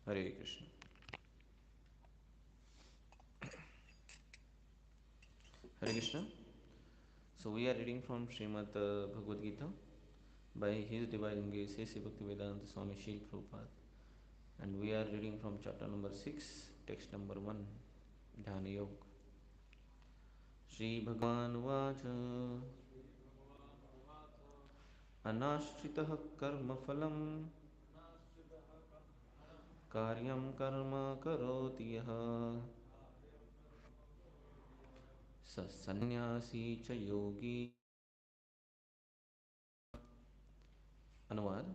Hare Krishna. Hare Krishna. So we are reading from Srimad Bhagavad Gita by His Divine Grace Sri Bhaktivedanta Swami Srila Prabhupada, and we are reading from chapter number 6, text number 1, Dhyana Yoga. Shri Bhagavan Vacha Anashritah Karma Phalam Karyam Karma Karoti Yaha Sannyasi Cha Yogi। अनुवाद।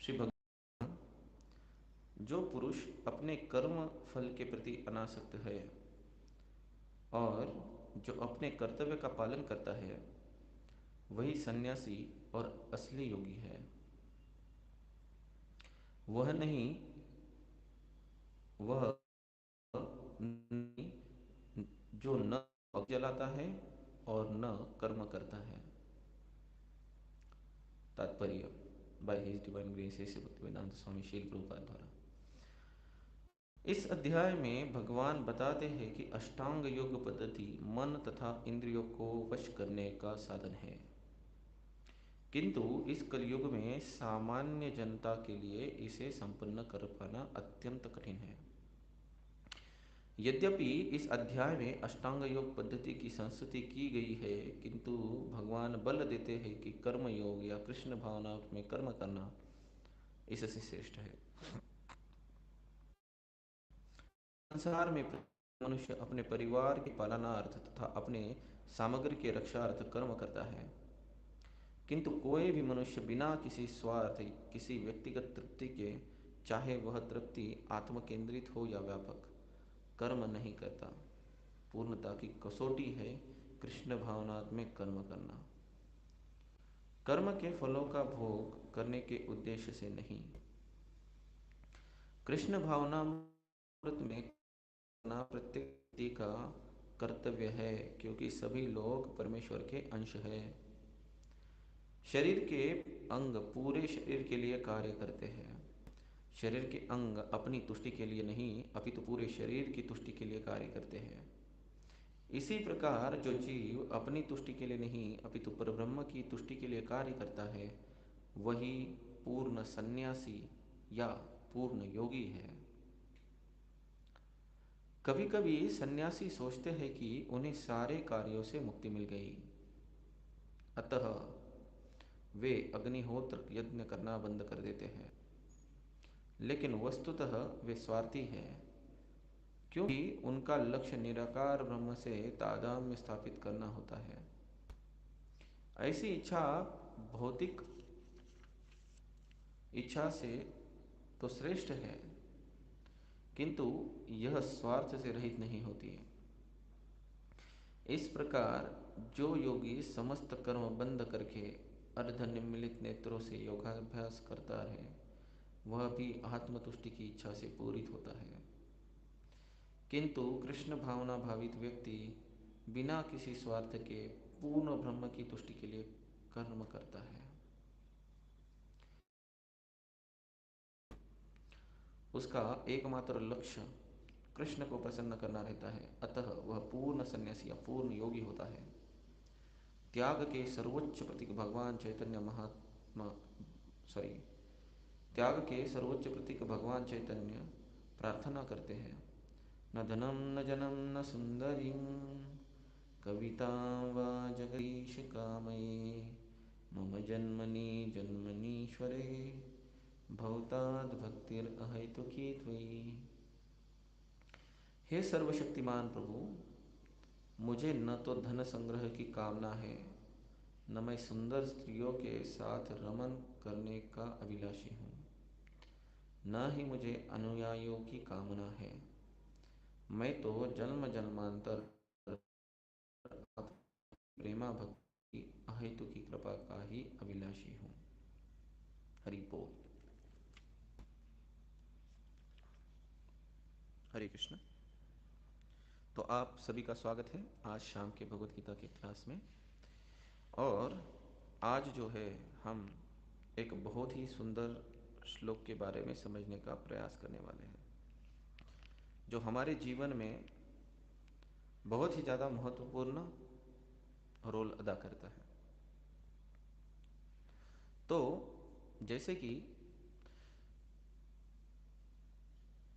श्री भगवान, जो पुरुष अपने कर्म फल के प्रति अनासक्त है और जो अपने कर्तव्य का पालन करता है, वही सन्यासी और असली योगी है। वह नहीं जो न जलाता है और न कर्म करता है। तात्पर्य by his divine grace Shri Bhaktivedanta Swami Srila Prabhupada द्वारा। इस अध्याय में भगवान बताते हैं कि अष्टांग योग पद्धति मन तथा इंद्रियों को वश करने का साधन है, किंतु इस कलयुग में सामान्य जनता के लिए इसे संपन्न कर पाना अत्यंत कठिन है। यद्यपि इस अध्याय में अष्टांग योग पद्धति की संस्तुति की गई है, किंतु भगवान बल देते हैं कि कर्म योग या कृष्ण भावना में कर्म करना इससे श्रेष्ठ है। संसार में मनुष्य अपने परिवार के पालनार्थ तथा अपने सामग्री के रक्षार्थ कर्म करता है, किंतु कोई भी मनुष्य बिना किसी स्वार्थ, किसी व्यक्तिगत तृप्ति के, चाहे वह तृप्ति आत्म केंद्रित हो या व्यापक, कर्म नहीं करता। पूर्णता की कसौटी है कृष्ण भावनात्मक कर्म करना, कर्म के फलों का भोग करने के उद्देश्य से नहीं। कृष्ण भावनामृत में करना प्रत्येक व्यक्ति का कर्तव्य है, क्योंकि सभी लोग परमेश्वर के अंश हैं। शरीर के अंग पूरे शरीर के लिए कार्य करते हैं। शरीर के अंग अपनी तुष्टि के लिए नहीं, अपितु पूरे शरीर की तुष्टि के लिए कार्य करते हैं। इसी प्रकार जो जीव अपनी तुष्टि के लिए नहीं, अपितु परब्रह्म की तुष्टि के लिए कार्य करता है, वही पूर्ण सन्यासी या पूर्ण योगी है। कभी कभी सन्यासी सोचते हैं कि उन्हें सारे कार्यों से मुक्ति मिल गई, अतः वे अग्निहोत्र यज्ञ करना बंद कर देते हैं, लेकिन वस्तुतः वे स्वार्थी हैं, क्योंकि उनका लक्ष्य निराकार ब्रह्म से तादात्म्य स्थापित करना होता है। ऐसी इच्छा भौतिक इच्छा से तो श्रेष्ठ है, किंतु यह स्वार्थ से रहित नहीं होती है। इस प्रकार जो योगी समस्त कर्म बंद करके अर्धनिमीलित नेत्रों से योगाभ्यास करता है, वह भी आत्मतुष्टि की इच्छा से पूरित होता है। किंतु कृष्ण भावना भावित व्यक्ति बिना किसी स्वार्थ के पूर्ण ब्रह्म की तुष्टि के लिए कर्म करता है। उसका एकमात्र लक्ष्य कृष्ण को प्रसन्न करना रहता है, अतः वह पूर्ण सन्यासी या पूर्ण योगी होता है। त्याग के सर्वोच्च प्रतीक भगवान चैतन्य महात्मा त्याग के सर्वोच्च प्रतीक भगवान चैतन्य प्रार्थना करते हैं, न धनम न जनम न सुंदरीम कविता वा जगदीश कामये मम जन्मनि जन्मनीश्वरे भवताद भक्तिर अहेतुकी त्वयि। हे सर्वशक्तिमान प्रभु, मुझे न तो धन संग्रह की कामना है, न मैं सुंदर स्त्रियों के साथ रमन करने का अभिलाषी हूँ, न ही मुझे अनुयायियों की कामना है। मैं तो जन्म जन्मांतर प्रेमा भक्ति अहेतु की कृपा का ही अभिलाषी हूँ। हरि बोल। हरे कृष्ण। तो आप सभी का स्वागत है आज शाम के भगवत गीता के क्लास में। और आज जो है हम एक बहुत ही सुंदर श्लोक के बारे में समझने का प्रयास करने वाले हैं, जो हमारे जीवन में बहुत ही ज़्यादा महत्वपूर्ण रोल अदा करता है। तो जैसे कि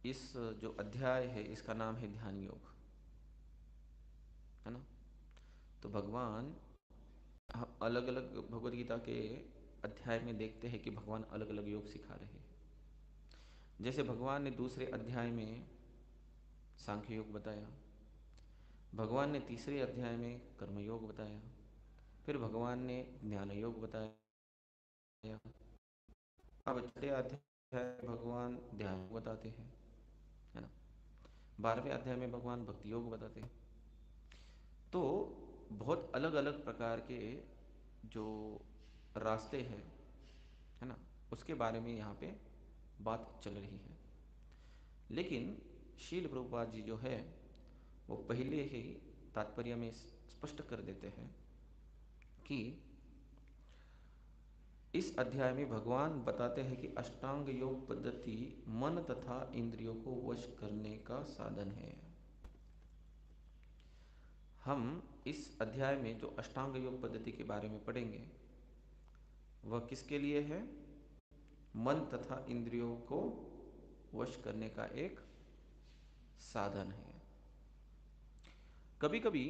इस जो अध्याय है इसका नाम है ध्यान योग, है ना। तो भगवान अलग अलग भगवत गीता के अध्याय में देखते हैं कि भगवान अलग अलग योग सिखा रहे हैं। जैसे भगवान ने दूसरे अध्याय में सांख्य योग बताया, भगवान ने तीसरे अध्याय में कर्म योग बताया, फिर भगवान ने ज्ञान योग बताया। अब छठे अध्याय भगवान ध्यान योग बताते हैं, है ना। 12वें अध्याय में भगवान भक्ति योग बताते हैं। तो बहुत अलग अलग प्रकार के जो रास्ते हैं, है ना, उसके बारे में यहाँ पे बात चल रही है। लेकिन शील प्रभुपाद जी जो है वो पहले ही तात्पर्य में स्पष्ट कर देते हैं कि इस अध्याय में भगवान बताते हैं कि अष्टांग योग पद्धति मन तथा इंद्रियों को वश करने का साधन है। हम इस अध्याय में जो अष्टांग योग पद्धति के बारे में पढ़ेंगे वह किसके लिए है? मन तथा इंद्रियों को वश करने का एक साधन है। कभी कभी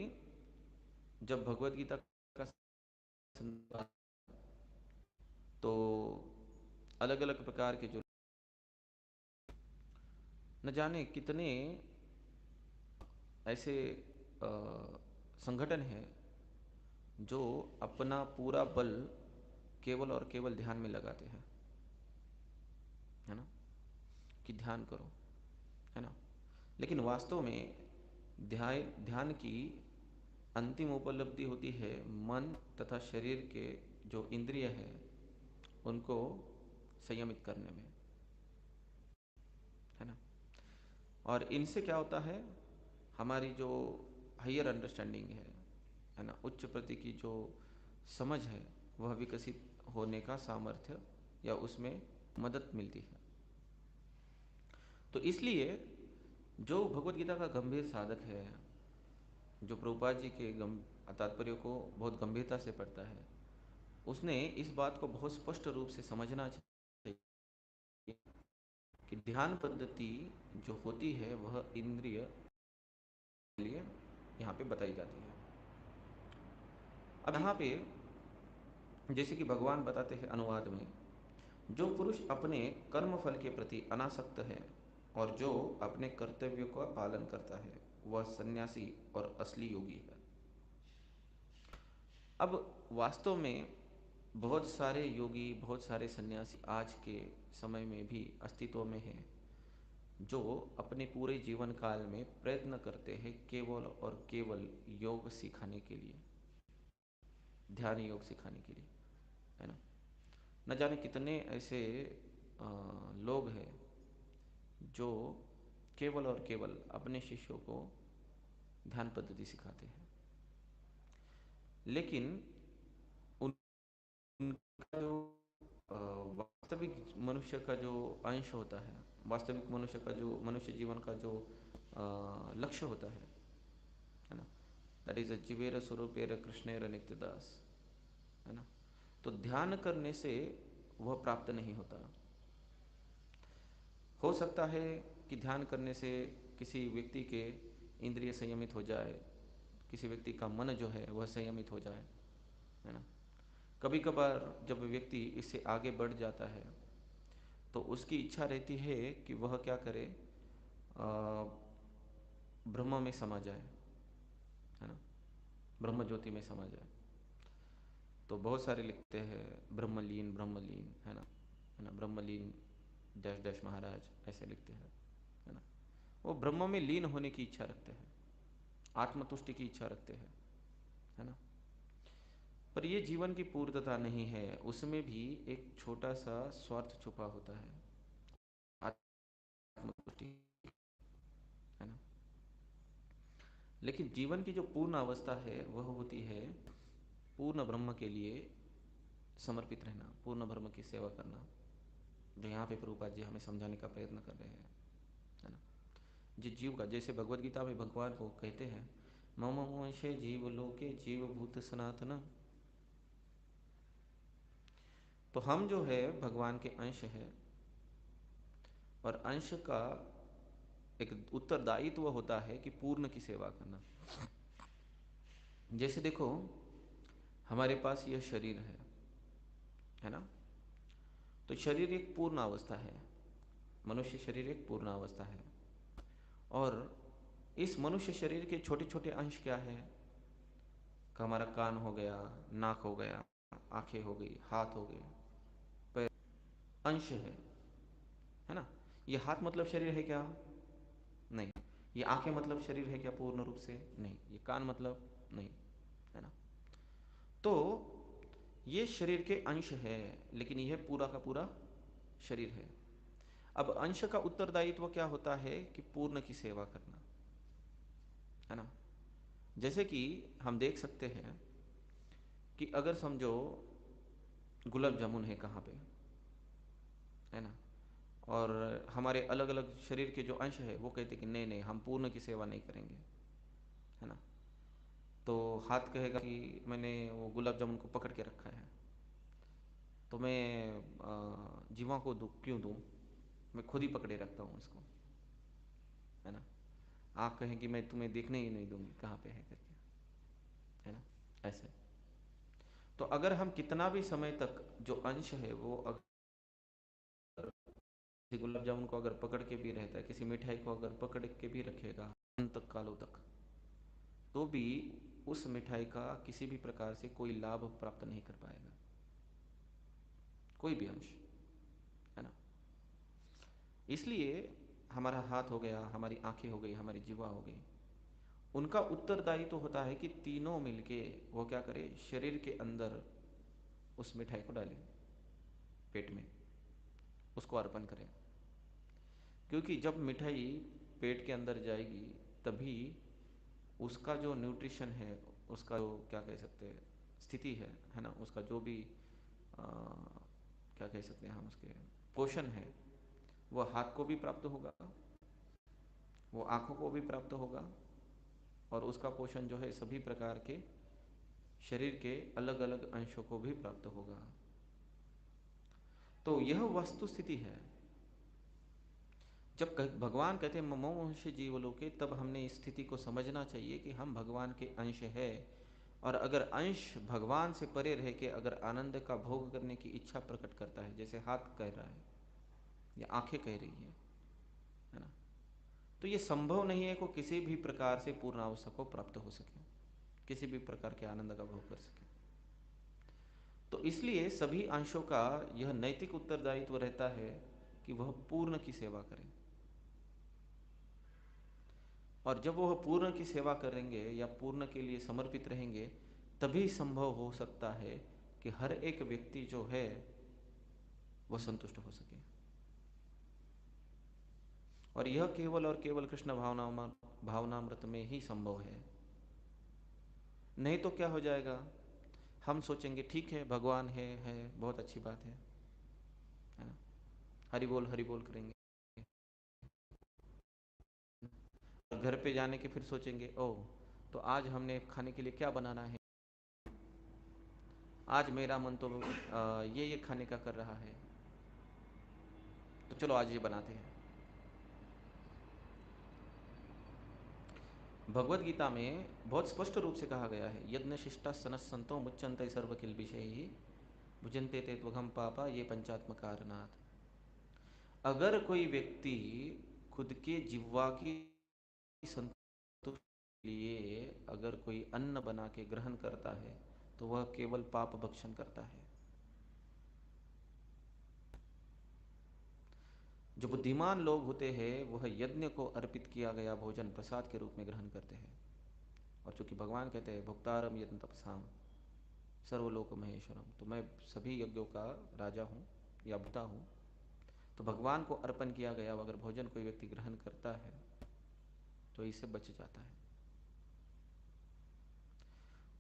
जब भगवत गीता का तो अलग अलग प्रकार के जो न जाने कितने ऐसे संगठन हैं जो अपना पूरा बल केवल और केवल ध्यान में लगाते हैं, है ना, कि ध्यान करो, है ना। लेकिन वास्तव में ध्यान ध्यान की अंतिम उपलब्धि होती है मन तथा शरीर के जो इंद्रिय है उनको संयमित करने में, है ना। और इनसे क्या होता है, हमारी जो हायर अंडरस्टैंडिंग है ना, उच्च प्रति की जो समझ है वह विकसित होने का सामर्थ्य या उसमें मदद मिलती है। तो इसलिए जो भगवत गीता का गंभीर साधक है, जो प्रभुपाद जी के तात्पर्य को बहुत गंभीरता से पढ़ता है, उसने इस बात को बहुत स्पष्ट रूप से समझना चाहिए कि ध्यान पद्धति जो होती है वह इंद्रिय के लिए यहाँ पे बताई जाती है। अब यहाँ पे जैसे कि भगवान बताते हैं अनुवाद में, जो पुरुष अपने कर्म फल के प्रति अनासक्त है और जो अपने कर्तव्यों का पालन करता है वह सन्यासी और असली योगी है। अब वास्तव में बहुत सारे योगी, बहुत सारे सन्यासी आज के समय में भी अस्तित्व में हैं, जो अपने पूरे जीवन काल में प्रयत्न करते हैं केवल और केवल योग सिखाने के लिए, ध्यान योग सिखाने के लिए, है ना। न जाने कितने ऐसे लोग हैं जो केवल और केवल अपने शिष्यों को ध्यान पद्धति सिखाते हैं, लेकिन उनका जो वास्तविक मनुष्य का जो अंश होता है, वास्तविक मनुष्य का जो मनुष्य जीवन का जो लक्ष्य होता है ना, दैट इज जीवेर स्वरूपेर कृष्णेर नित्यदास, है ना। तो ध्यान करने से वह प्राप्त नहीं होता। हो सकता है कि ध्यान करने से किसी व्यक्ति के इंद्रिय संयमित हो जाए, किसी व्यक्ति का मन जो है वह संयमित हो जाए, है ना। कभी कभार जब व्यक्ति इससे आगे बढ़ जाता है तो उसकी इच्छा रहती है कि वह क्या करे, ब्रह्म में समा जाए, है ना, ब्रह्म ज्योति में समा जाए। तो बहुत सारे लिखते हैं ब्रह्मलीन ब्रह्मलीन, है ना, ब्रह्मलीन डैश डैश महाराज ऐसे लिखते हैं, है ना। वो ब्रह्म में लीन होने की इच्छा रखते हैं, आत्मतुष्टि की इच्छा रखते हैं, है ना। पर ये जीवन की पूर्णता नहीं है, उसमें भी एक छोटा सा स्वार्थ छुपा होता है, आत्मतुष्टि, है ना। लेकिन जीवन की जो पूर्ण अवस्था है वह होती है पूर्ण ब्रह्म के लिए समर्पित रहना, पूर्ण ब्रह्म की सेवा करना, जो यहाँ पे प्रभुपाद जी हमें समझाने का प्रयत्न कर रहे हैं, है ना। जिस जीव का, जैसे भगवत गीता में भगवान को कहते हैं मम वंशे जीव लोके जीव भूत सनातन, तो हम जो है भगवान के अंश है, और अंश का एक उत्तरदायित्व होता है कि पूर्ण की सेवा करना। जैसे देखो, हमारे पास यह शरीर है ना। तो शरीर एक पूर्ण अवस्था है, मनुष्य शरीर एक पूर्ण अवस्था है, और इस मनुष्य शरीर के छोटे छोटे अंश क्या है, हमारा कान हो गया, नाक हो गया, आंखें हो गई, हाथ हो गए, पैर, अंश है ना। ये हाथ मतलब शरीर है क्या? नहीं। ये आंखें मतलब शरीर है क्या पूर्ण रूप से? नहीं। ये कान मतलब नहीं, है ना। तो ये शरीर के अंश है, लेकिन यह पूरा का पूरा शरीर है। अब अंश का उत्तरदायित्व क्या होता है कि पूर्ण की सेवा करना, है ना। जैसे कि हम देख सकते हैं कि अगर समझो गुलाब जामुन है कहाँ पे, है ना, और हमारे अलग अलग शरीर के जो अंश है वो कहते कि नहीं नहीं हम पूर्ण की सेवा नहीं करेंगे, है ना। तो हाथ कहेगा कि मैंने वो गुलाब जामुन को पकड़ के रखा है, तो मैं जीवा को क्यों दूँ, मैं खुद ही पकड़े रखता हूँ इसको, है ना। आँख कहें कि मैं तुम्हें देखने ही नहीं दूंगी कहाँ पे है करके, है ना, ऐसे। तो अगर हम कितना भी समय तक जो अंश है वो अगर किसी गुलाब जामुन को अगर पकड़ के भी रहता है, किसी मिठाई को अगर पकड़ के भी रखेगा अंत कालों तक, तो भी उस मिठाई का किसी भी प्रकार से कोई लाभ प्राप्त नहीं कर पाएगा, कोई भी अंश, है ना। इसलिए हमारा हाथ हो गया, हमारी आंखें हो गई, हमारी जीवा हो गई, उनका उत्तरदायित्व तो होता है कि तीनों मिलके वो क्या करे, शरीर के अंदर उस मिठाई को डालें, पेट में उसको अर्पण करें। क्योंकि जब मिठाई पेट के अंदर जाएगी तभी उसका जो न्यूट्रिशन है, उसका जो क्या कह सकते हैं स्थिति है ना, उसका जो भी क्या कह सकते हैं हम उसके पोषण है, वो हाथ को भी प्राप्त होगा, वो आँखों को भी प्राप्त होगा, और उसका पोषण जो है सभी प्रकार के शरीर के अलग अलग अंशों को भी प्राप्त होगा। तो यह वस्तु स्थिति है। जब भगवान कहते हैं ममो अंश जीवलोके, तब हमने इस स्थिति को समझना चाहिए कि हम भगवान के अंश है, और अगर अंश भगवान से परे रह के अगर आनंद का भोग करने की इच्छा प्रकट करता है, जैसे हाथ कह रहा है या आंखें कह रही है ना, तो ये संभव नहीं है को किसी भी प्रकार से पूर्ण अवस्था को प्राप्त हो सके, किसी भी प्रकार के आनंद का भोग कर सके। तो इसलिए सभी अंशों का यह नैतिक उत्तरदायित्व रहता है कि वह पूर्ण की सेवा करें, और जब वह पूर्ण की सेवा करेंगे या पूर्ण के लिए समर्पित रहेंगे, तभी संभव हो सकता है कि हर एक व्यक्ति जो है वह संतुष्ट हो सके। और यह केवल और केवल कृष्ण भावनामृत में ही संभव है। नहीं तो क्या हो जाएगा, हम सोचेंगे ठीक है भगवान है बहुत अच्छी बात है ना, हरि बोल करेंगे, घर पे जाने के फिर सोचेंगे ओ तो आज हमने खाने के लिए क्या बनाना है, आज मेरा मन तो ये खाने का कर रहा है, तो चलो आज ये बनाते हैं। भगवत गीता में बहुत स्पष्ट रूप से कहा गया है, यज्ञ शिष्टा सनस संतो मुच्यंते सर्व किल विषय भुजंते ते त्वघम पापा ये पंचात्म कारणात्। अगर कोई व्यक्ति खुद के जिह्वा की संतुष्टि के लिए अगर कोई अन्न बना के ग्रहण करता है तो वह केवल पाप भक्षण करता है। जो बुद्धिमान लोग होते हैं वह यज्ञ को अर्पित किया गया भोजन प्रसाद के रूप में ग्रहण करते हैं, और चूंकि भगवान कहते हैं भुक्तारम यज्ञ तपसाम, सर्वलोक महेश्वरम, तो मैं सभी यज्ञों का राजा हूँ या पिता हूँ। तो भगवान को अर्पण किया गया अगर भोजन कोई व्यक्ति ग्रहण करता है तो इससे बच जाता है।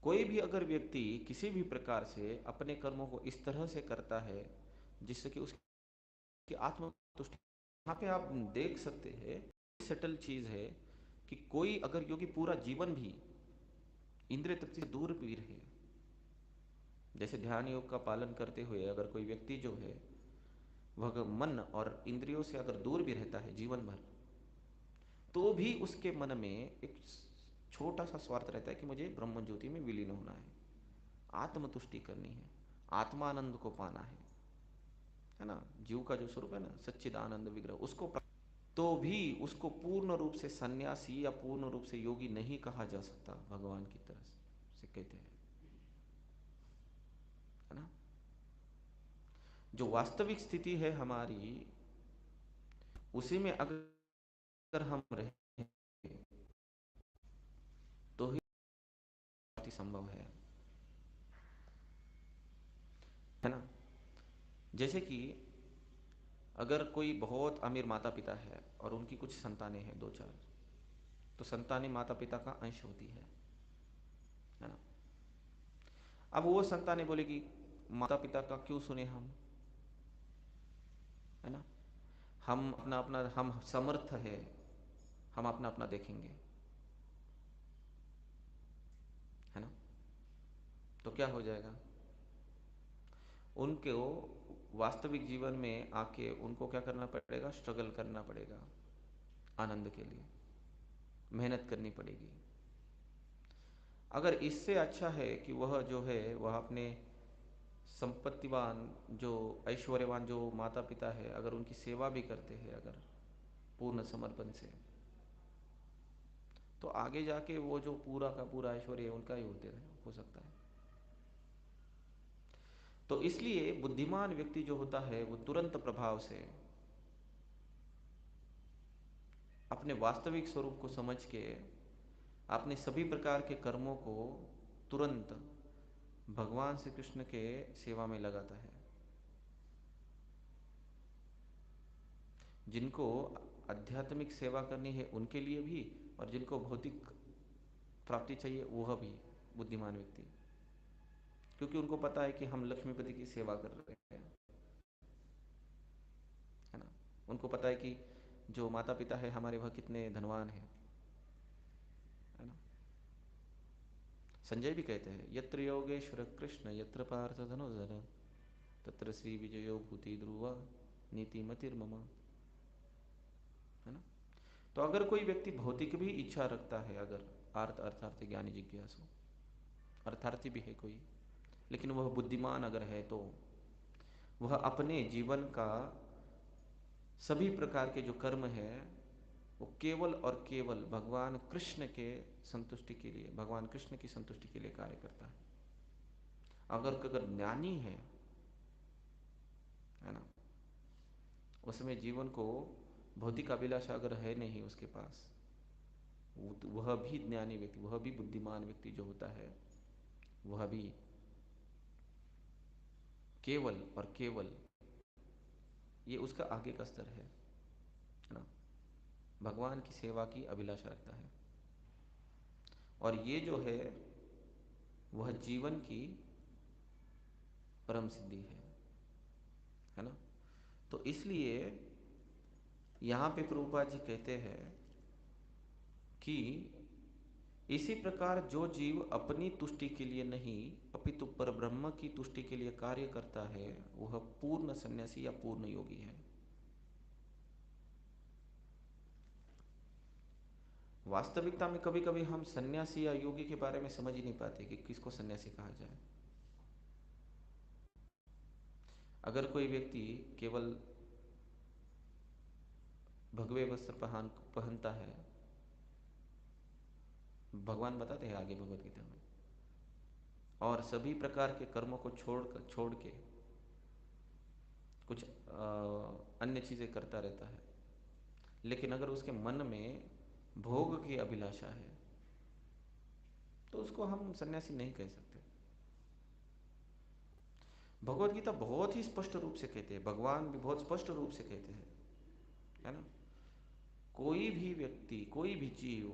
कोई भी अगर व्यक्ति किसी भी प्रकार से अपने कर्मों को इस तरह से करता है जिससे कि उसकी आत्म तुष्टि, यहाँ पे आप देख सकते हैं सटल चीज है कि कोई अगर योगी पूरा जीवन भी इंद्रिय तृप्ति से दूर भी रहे, जैसे ध्यान योग का पालन करते हुए अगर कोई व्यक्ति जो है वह मन और इंद्रियों से अगर दूर भी रहता है जीवन भर, तो भी उसके मन में एक छोटा सा स्वार्थ रहता है कि मुझे ब्रह्म ज्योति में विलीन होना है, आत्मतुष्टि करनी है, आत्मानंद को पाना है ना। जीव का जो स्वरूप है ना सच्चिदानंद विग्रह, उसको तो भी उसको पूर्ण रूप से सन्यासी या पूर्ण रूप से योगी नहीं कहा जा सकता भगवान की तरह से कहते हैं, है ना। जो वास्तविक स्थिति है हमारी, उसी में अगर हम रहे तो ही संभव है ना। जैसे कि अगर कोई बहुत अमीर माता पिता है और उनकी कुछ संतानें हैं दो चार, तो संतानें माता पिता का अंश होती है ना। अब वो संतानें बोलेगी माता पिता का क्यों सुने हम, है ना, हम अपना अपना हम समर्थ है, हम अपना अपना देखेंगे, है ना। तो क्या हो जाएगा, उनको वास्तविक जीवन में आके उनको क्या करना पड़ेगा, स्ट्रगल करना पड़ेगा, आनंद के लिए मेहनत करनी पड़ेगी। अगर इससे अच्छा है कि वह जो है वह अपने संपत्तिवान जो ऐश्वर्यवान जो माता पिता है अगर उनकी सेवा भी करते हैं अगर पूर्ण समर्पण से, तो आगे जाके वो जो पूरा का पूरा ऐश्वर्य उनका ही होते रहे हो सकता है। तो इसलिए बुद्धिमान व्यक्ति जो होता है वो तुरंत प्रभाव से अपने वास्तविक स्वरूप को समझ के अपने सभी प्रकार के कर्मों को तुरंत भगवान श्री कृष्ण के सेवा में लगाता है। जिनको आध्यात्मिक सेवा करनी है उनके लिए भी, और जिनको भौतिक प्राप्ति चाहिए वह भी बुद्धिमान व्यक्ति, क्योंकि उनको पता है कि हम लक्ष्मीपति की सेवा कर रहे हैं, है ना। उनको पता है कि जो माता पिता है हमारे वह कितने धनवान है ना। संजय भी कहते हैं यत्र योगेश्वर कृष्ण यत्र पार्थ धनुर्धर तत्र श्री विजयो भूति ध्रुवा नीति मतिर्मम, है ना। तो अगर कोई व्यक्ति भौतिक भी इच्छा रखता है, अगर अर्थ अर्थार्थ ज्ञानी जिज्ञासु अर्थार्थी भी है कोई, लेकिन वह बुद्धिमान अगर है तो वह अपने जीवन का सभी प्रकार के जो कर्म है वो केवल और केवल भगवान कृष्ण के संतुष्टि के लिए, भगवान कृष्ण की संतुष्टि के लिए कार्य करता है। अगर अगर ज्ञानी है ना, उसमें जीवन को भौतिक अभिलाषा अगर है नहीं उसके पास, वह भी ज्ञानी व्यक्ति, वह भी बुद्धिमान व्यक्ति जो होता है वह भी केवल और केवल, ये उसका आगे का स्तर है ना, भगवान की सेवा की अभिलाषा रखता है। और ये जो वह जीवन की परम सिद्धि है ना। तो इसलिए यहाँ पे प्रभुपाद जी कहते हैं कि इसी प्रकार जो जीव अपनी तुष्टि के लिए नहीं अपितु पर ब्रह्म की तुष्टि के लिए कार्य करता है वह पूर्ण सन्यासी या पूर्ण योगी है। वास्तविकता में कभी कभी हम सन्यासी या योगी के बारे में समझ ही नहीं पाते कि किसको सन्यासी कहा जाए। अगर कोई व्यक्ति केवल भगवे वस्त्र पहनता है, भगवान बताते हैं आगे भगवत गीता में, और सभी प्रकार के कर्मों को छोड़ के कुछ अन्य चीजें करता रहता है, लेकिन अगर उसके मन में भोग की अभिलाषा है तो उसको हम सन्यासी नहीं कह सकते। भगवत गीता बहुत ही स्पष्ट रूप से कहते हैं, भगवान भी बहुत स्पष्ट रूप से कहते हैं, है ना, कोई भी व्यक्ति, कोई भी जीव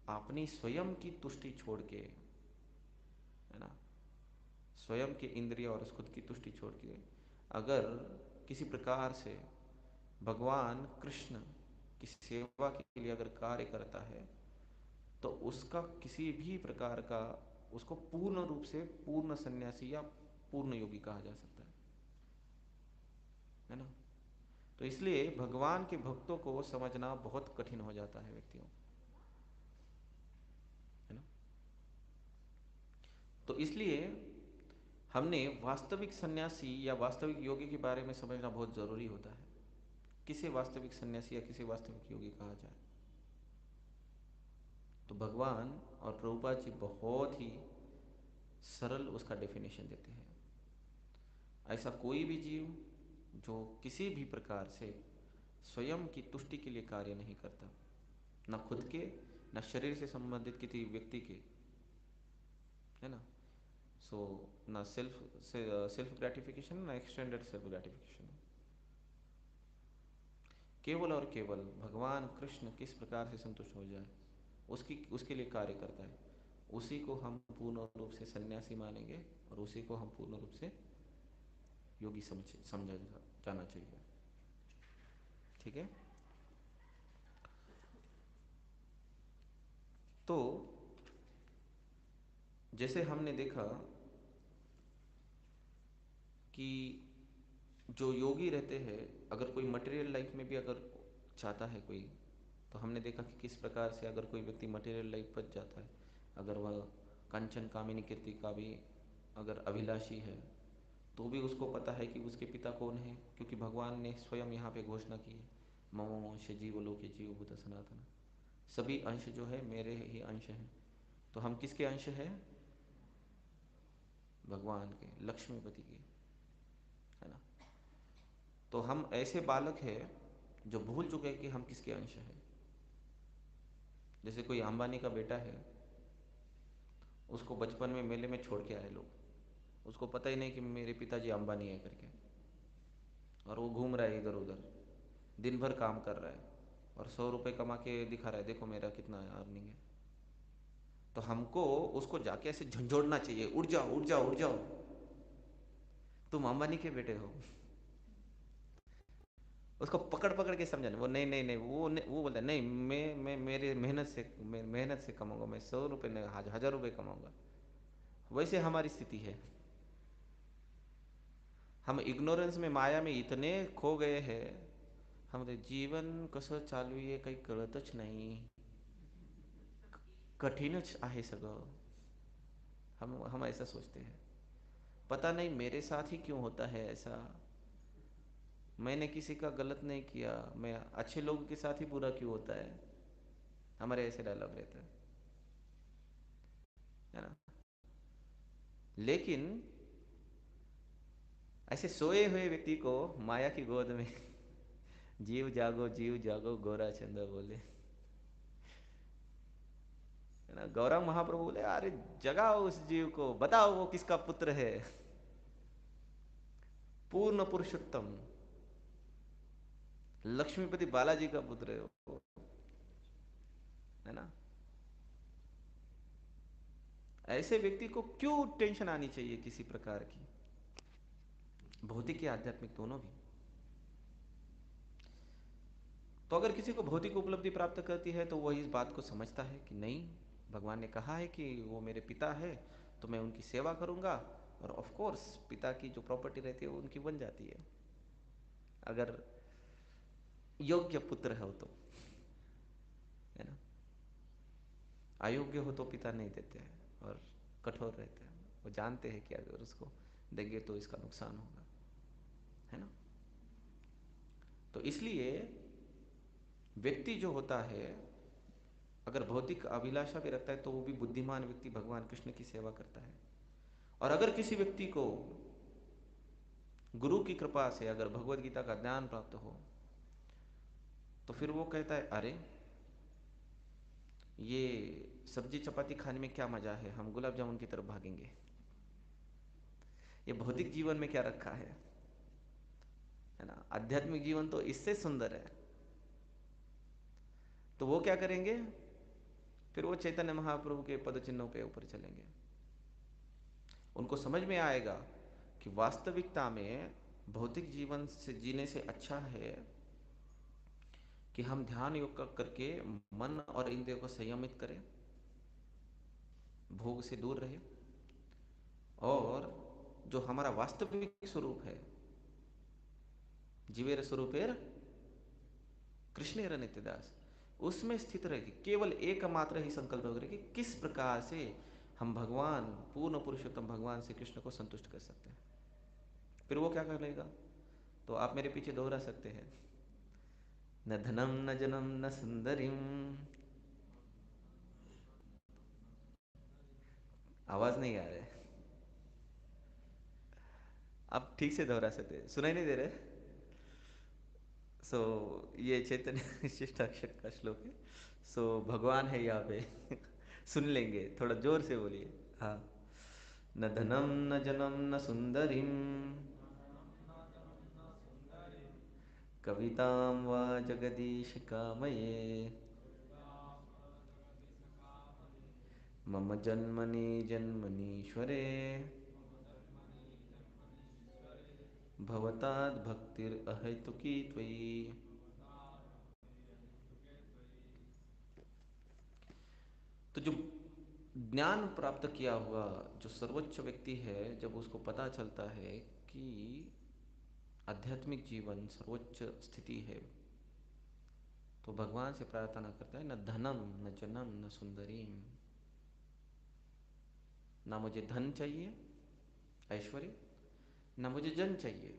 अपनी स्वयं की तुष्टि छोड़ के, है ना, स्वयं के इंद्रिय और खुद की तुष्टि छोड़ के अगर किसी प्रकार से भगवान कृष्ण की सेवा के लिए अगर कार्य करता है, तो उसका किसी भी प्रकार का, उसको पूर्ण रूप से पूर्ण सन्यासी या पूर्ण योगी कहा जा सकता है ना। तो इसलिए भगवान के भक्तों को समझना बहुत कठिन हो जाता है व्यक्तियों, है ना। तो इसलिए हमने वास्तविक सन्यासी या वास्तविक योगी के बारे में समझना बहुत जरूरी होता है, किसे वास्तविक सन्यासी या किसे वास्तविक योगी कहा जाए। तो भगवान और प्रभुपाद जी बहुत ही सरल उसका डेफिनेशन देते हैं। ऐसा कोई भी जीव जो किसी भी प्रकार से स्वयं की तुष्टि के लिए कार्य नहीं करता, न खुद के, न शरीर से संबंधित किसी व्यक्ति के, है ना, सो ना सेल्फ सेल्फ ग्रेटिफिकेशन, ना एक्सटेंडेड सेल्फ ग्रेटिफिकेशन, केवल और केवल भगवान कृष्ण किस प्रकार से संतुष्ट हो जाए उसकी उसके लिए कार्य करता है, उसी को हम पूर्ण रूप से सन्यासी मानेंगे और उसी को हम पूर्ण रूप से योगी समझा जाना चाहिए। ठीक है। तो जैसे हमने देखा कि जो योगी रहते हैं, अगर कोई मटेरियल लाइफ में भी अगर चाहता है कोई, तो हमने देखा कि किस प्रकार से अगर कोई व्यक्ति मटेरियल लाइफ बच जाता है, अगर वह कंचन कामिनी कीर्ति का भी अगर अभिलाषी है, तो भी उसको पता है कि उसके पिता कौन है, क्योंकि भगवान ने स्वयं यहाँ पे घोषणा की है, ममो अंश जीव लोके जीव भूत सनातन, सभी अंश जो है मेरे ही अंश हैं। तो हम किसके अंश हैं? भगवान के, लक्ष्मीपति के, है ना। तो हम ऐसे बालक हैं जो भूल चुके हैं कि हम किसके अंश हैं। जैसे कोई अंबानी का बेटा है, उसको बचपन में मेले में छोड़ के आए लोग, उसको पता ही नहीं कि मेरे पिताजी अंबानी है करके, और वो घूम रहा है इधर उधर, दिन भर काम कर रहा है और 100 रुपये कमा के दिखा रहा है, देखो मेरा कितना अर्निंग है। तो हमको उसको जाके ऐसे झंझोड़ना चाहिए, उठ जाओ उठ जाओ उठ जाओ, तुम अंबानी के बेटे हो। उसको पकड़ पकड़ के समझाना, वो नहीं नहीं नहीं, वो बोलता है नहीं, मैं मेरे मेहनत से कमाऊंगा, मैं 100 रुपये नहीं, 1000 रुपये कमाऊंगा। वैसे हमारी स्थिति है, हम इग्नोरेंस में, माया में इतने खो गए हैं, हमारे जीवन कसं चालू आहे काही कळतच नाही, कठीणच आहे सगळं। हम ऐसा सोचते हैं, पता नहीं मेरे साथ ही क्यों होता है ऐसा, मैंने किसी का गलत नहीं किया, मैं अच्छे लोगों के साथ ही बुरा क्यों होता है, हमारे ऐसे डायलॉग रहते हैं, है ना। लेकिन ऐसे सोए हुए व्यक्ति को माया की गोद में जीव जागो गोरा चंदा बोले, है ना। गौरव महाप्रभु बोले अरे जगाओ उस जीव को, बताओ वो किसका पुत्र है, पूर्ण पुरुषोत्तम लक्ष्मीपति बालाजी का पुत्र है वो, है ना। ऐसे व्यक्ति को क्यों टेंशन आनी चाहिए किसी प्रकार की, भौतिक या आध्यात्मिक दोनों भी। तो अगर किसी को भौतिक उपलब्धि प्राप्त करती है तो वह इस बात को समझता है कि नहीं, भगवान ने कहा है कि वो मेरे पिता है, तो मैं उनकी सेवा करूंगा, और ऑफ कोर्स पिता की जो प्रॉपर्टी रहती है वो उनकी बन जाती है, अगर योग्य पुत्र हो तो, है ना। अयोग्य हो तो पिता नहीं देते हैं और कठोर रहते हैं, वो जानते हैं कि अगर उसको देंगे तो इसका नुकसान होगा, है ना। तो इसलिए व्यक्ति जो होता है, अगर भौतिक अभिलाषा भी रखता है, तो वो भी बुद्धिमान व्यक्ति भगवान कृष्ण की सेवा करता है। और अगर किसी व्यक्ति को गुरु की कृपा से अगर भगवत गीता का ज्ञान प्राप्त हो, तो फिर वो कहता है अरे ये सब्जी चपाती खाने में क्या मजा है, हम गुलाब जामुन की तरफ भागेंगे। ये भौतिक जीवन में क्या रखा है ना। आध्यात्मिक जीवन तो इससे सुंदर है। तो वो क्या करेंगे, फिर वो चैतन्य महाप्रभु के पद चिन्हों के ऊपर चलेंगे। उनको समझ में आएगा कि वास्तविकता में भौतिक जीवन से जीने से अच्छा है कि हम ध्यान योग करके मन और इंद्रियों को संयमित करें, भोग से दूर रहे, और जो हमारा वास्तविक स्वरूप है, जीवेर स्वरूपेर कृष्णेर नित्यदास, उसमें स्थित रह केवल एकमात्र ही संकल्प करें कि किस प्रकार से हम भगवान पूर्ण पुरुषोत्तम भगवान श्री कृष्ण को संतुष्ट कर सकते हैं। फिर वो क्या कर लेगा, तो आप मेरे पीछे दोहरा सकते हैं, न धनम न जनम न सुंदरीम। आवाज नहीं आ रहा है, आप ठीक से दोहरा सकते हैं, सुनाई नहीं दे रहे। सो ये चैतन्य शिष्टाक्षर का श्लोक है। सो भगवान है यहाँ पे सुन लेंगे, थोड़ा जोर से बोलिए। हाँ, न धनम न जनम न सुंदरीम कवितां वा जगदीश कामये मम जन्मनि जन्मनीश्वरे भवताद् भक्तिर अहेतुकी त्वयि। तो जो ज्ञान प्राप्त किया हुआ जो सर्वोच्च व्यक्ति है, जब उसको पता चलता है कि आध्यात्मिक जीवन सर्वोच्च स्थिति है, तो भगवान से प्रार्थना करता है, न धनम न जनम न सुंदरीम। ना मुझे धन चाहिए, ऐश्वर्य, ना मुझे जन चाहिए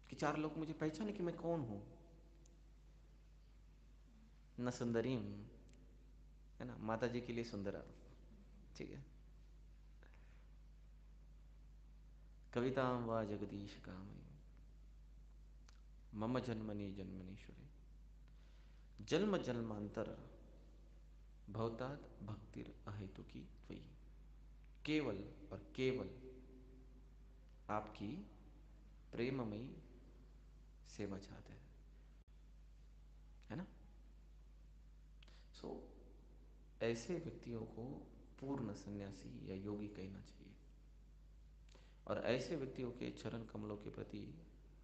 कि चार लोग मुझे पहचाने कि मैं कौन हूं, न सुंदरीम, है ना, माता जी के लिए सुंदरा, ठीक है। कवितां वा जगदीश कामये मम जन्मनि जन्मनीश्वरे जन्म जन्मांतर भवतात् भक्तिर अहेतुकी त्वयि। केवल और केवल आपकी प्रेममयी सेवा चाहते हैं, है ना। सो ऐसे व्यक्तियों को पूर्ण सन्यासी या योगी कहना चाहिए, और ऐसे व्यक्तियों के चरण कमलों के प्रति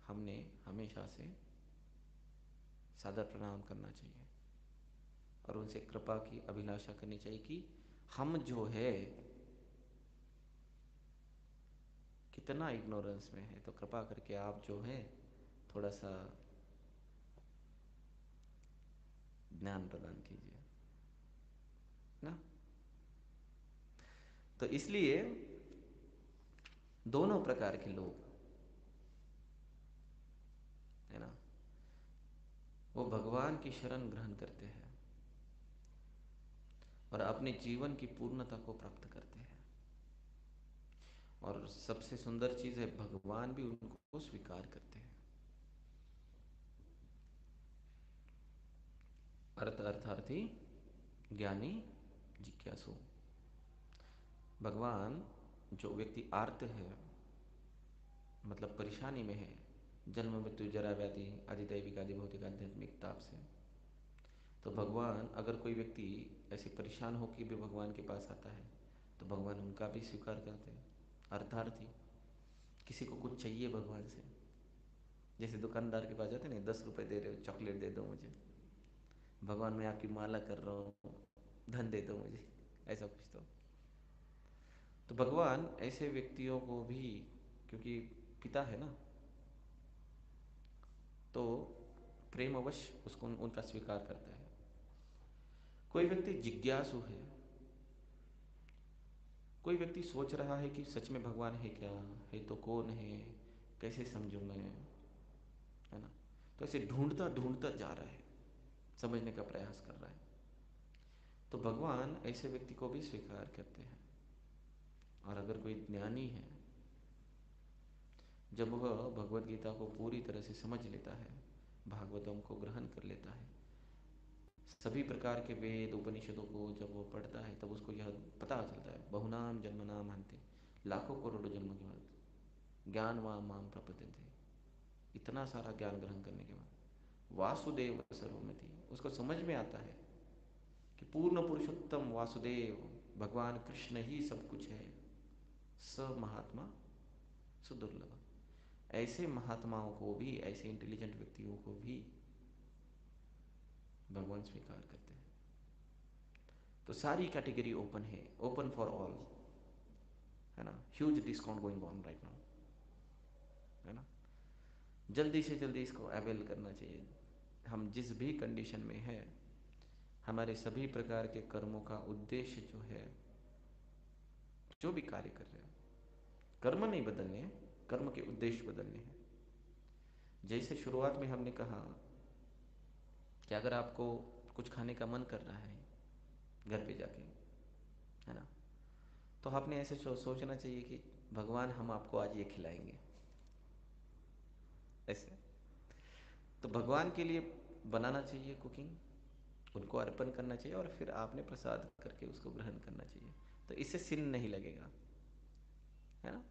हमने हमेशा से सादर प्रणाम करना चाहिए, और उनसे कृपा की अभिलाषा करनी चाहिए कि हम जो है कितना इग्नोरेंस में है, तो कृपा करके आप जो है थोड़ा सा ज्ञान प्रदान कीजिए ना। तो इसलिए दोनों प्रकार के लोग, है ना, वो भगवान की शरण ग्रहण करते हैं और अपने जीवन की पूर्णता को प्राप्त करते हैं। और सबसे सुंदर चीज है, भगवान भी उनको स्वीकार करते हैं। अर्थार्थी ज्ञानी जिज्ञासु। भगवान, जो व्यक्ति आर्त है, मतलब परेशानी में है, जन्म मृत्यु जरा व्याधि आदि दैविक आदि भौतिक आध्यात्मिक ताप से, तो भगवान, अगर कोई व्यक्ति ऐसे परेशान होकर भी भगवान के पास आता है, तो भगवान उनका भी स्वीकार करते हैं। अर्थार्थी, किसी को कुछ चाहिए भगवान से, जैसे दुकानदार के पास जाते हैं ना, 10 रुपए दे रहे हो, चॉकलेट दे दो मुझे, भगवान मैं आपकी माला कर रहा हूँ, धन दे दो मुझे, ऐसा कुछ। तो भगवान ऐसे व्यक्तियों को भी, क्योंकि पिता है ना, तो प्रेमवश उसको उनका स्वीकार करता है। कोई व्यक्ति जिज्ञासु है, कोई व्यक्ति सोच रहा है कि सच में भगवान है क्या, है तो कौन है, कैसे समझूं मैं, है ना, तो ऐसे ढूंढता ढूंढता जा रहा है, समझने का प्रयास कर रहा है। तो भगवान ऐसे व्यक्ति को भी स्वीकार करते हैं। और अगर कोई ज्ञानी है, जब वह भगवत गीता को पूरी तरह से समझ लेता है, भागवतम को ग्रहण कर लेता है, सभी प्रकार के वेद उपनिषदों को जब वो पढ़ता है, तब उसको यह पता चलता है, बहुनाम जन्मनाम हंते, लाखों करोड़ों जन्मों के बाद ज्ञान माम प्रपद्यन्ते, इतना सारा ज्ञान ग्रहण करने के बाद वासुदेव सर्वमिति, उसको समझ में आता है कि पूर्ण पुरुषोत्तम वासुदेव भगवान कृष्ण ही सब कुछ है। स महात्मा सुदुर्लभ, ऐसे महात्माओं को भी, ऐसे इंटेलिजेंट व्यक्तियों को भी भगवान स्वीकार करते हैं। तो सारी कैटेगरी ओपन है, ओपन फॉर ऑल, है ना। Huge discount going on right now, है ना। जल्दी से जल्दी इसको अवेल करना चाहिए। हम जिस भी कंडीशन में है, हमारे सभी प्रकार के कर्मों का उद्देश्य जो है, जो भी कार्य कर रहे हैं, कर्म नहीं बदलने हैं, कर्म के उद्देश्य बदलने हैं। जैसे शुरुआत में हमने कहा कि अगर आपको कुछ खाने का मन कर रहा है घर पे जाके, है ना, तो आपने ऐसे सोचना चाहिए कि भगवान हम आपको आज ये खिलाएंगे, ऐसे। तो भगवान के लिए बनाना चाहिए कुकिंग, उनको अर्पण करना चाहिए, और फिर आपने प्रसाद करके उसको ग्रहण करना चाहिए। तो इससे सिन नहीं लगेगा, है ना।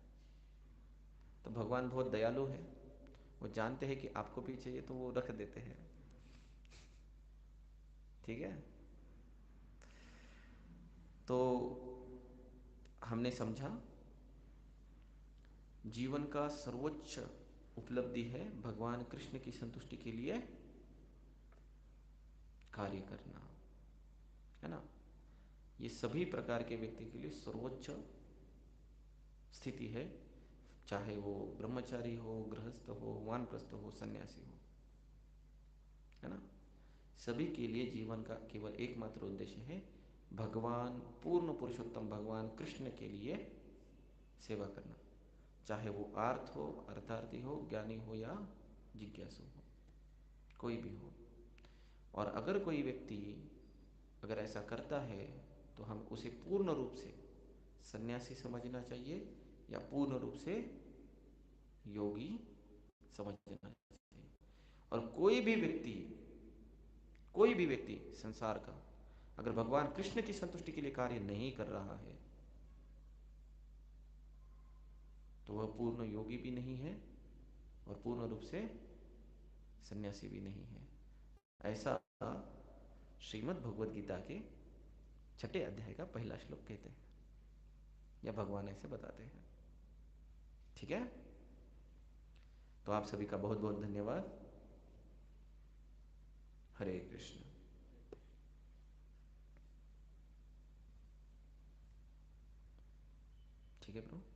तो भगवान बहुत दयालु है, वो जानते हैं कि आपको भी चाहिए तो वो रख देते हैं, ठीक है। तो हमने समझा जीवन का सर्वोच्च उपलब्धि है भगवान कृष्ण की संतुष्टि के लिए कार्य करना, है ना। ये सभी प्रकार के व्यक्ति के लिए सर्वोच्च स्थिति है, चाहे वो ब्रह्मचारी हो, गृहस्थ हो, वानप्रस्थ हो, सन्यासी हो, है ना। सभी के लिए जीवन का केवल एकमात्र उद्देश्य है भगवान, पूर्ण पुरुषोत्तम भगवान कृष्ण के लिए सेवा करना, चाहे वो आर्थ हो, अर्थार्थी हो, ज्ञानी हो या जिज्ञासु हो, कोई भी हो। और अगर कोई व्यक्ति अगर ऐसा करता है तो हम उसे पूर्ण रूप से सन्यासी समझना चाहिए या पूर्ण रूप से योगी समझना चाहिए। और कोई भी व्यक्ति संसार का अगर भगवान कृष्ण की संतुष्टि के लिए कार्य नहीं कर रहा है तो वह पूर्ण योगी भी नहीं है और पूर्ण रूप से सन्यासी भी नहीं है। ऐसा श्रीमद् भगवद गीता के छठे अध्याय का पहला श्लोक कहते हैं, या भगवान ऐसे बताते हैं, ठीक है। तो आप सभी का बहुत बहुत धन्यवाद। हरे कृष्ण। ठीक है प्रभु।